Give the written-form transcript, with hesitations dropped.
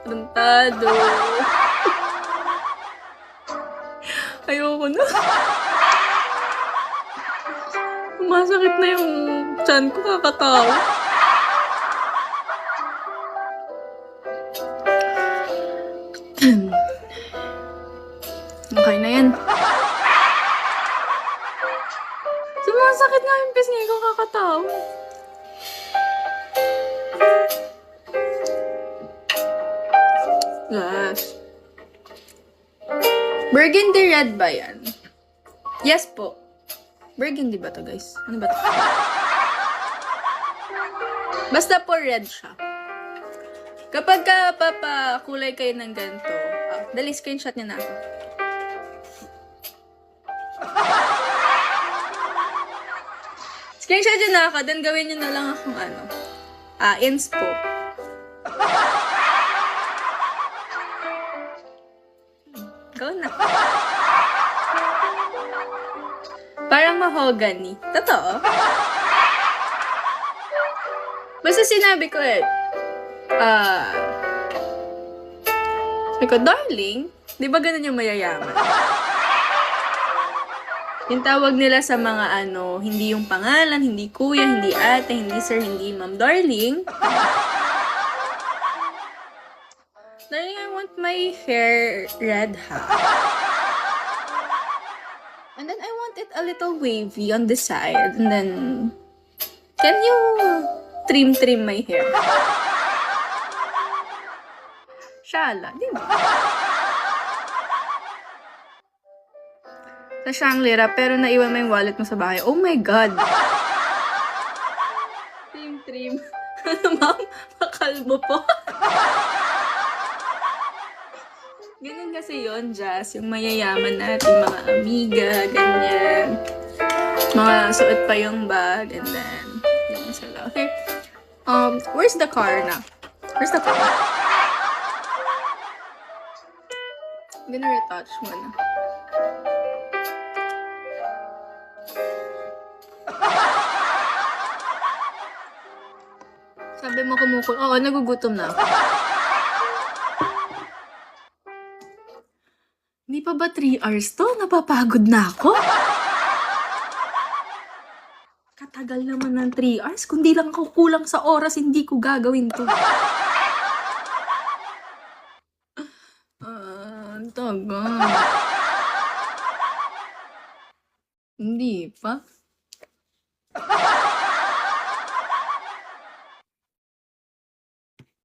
Tarantado. Ayoko na. Sumasakit na yung tiyan ko kakatawa. Okay na yan. Sumasakit nga yung pisngi ko kakatawa. Gosh. Burgundy red ba yan? Yes po. Burgundy ba to, guys? Ano ba to? Basta po red siya. Kapag papakulay kayo ng ganito, dali, screenshot niya na ako. Screenshot niya na ako, then gawin niyo na lang akong inspo. Go na. Parang mahogany. Totoo? Basta sinabi ko sabi ko, darling, di ba ganun yung mayayaman? Yung tawag nila sa mga hindi yung pangalan, hindi kuya, hindi ate, hindi sir, hindi ma'am. Darling, darling, I want my hair red and then I want it a little wavy on the side. And then, can you trim my hair? Shala, di ba? Sa Shangri-La, pero naiwan mo yung wallet mo sa bahay. Oh my God! Trim. Ma'am, makalbo po. Ganun kasi yon, Jazz. Yung mayayaman natin, mga amiga, ganyan. Mga suot pa yung bag, and then, yun sila. Okay. Where's the car na? Where's the car? I'm gonna retouch muna. Sabi mo kumukul. Oo, nagugutom na ako. Hindi pa ba 3 hours to? Napapagod na ako. Katagal naman ng 3 hours. Kung di lang ako kulang sa oras, hindi ko gagawin to. Tagal. Hindi pa.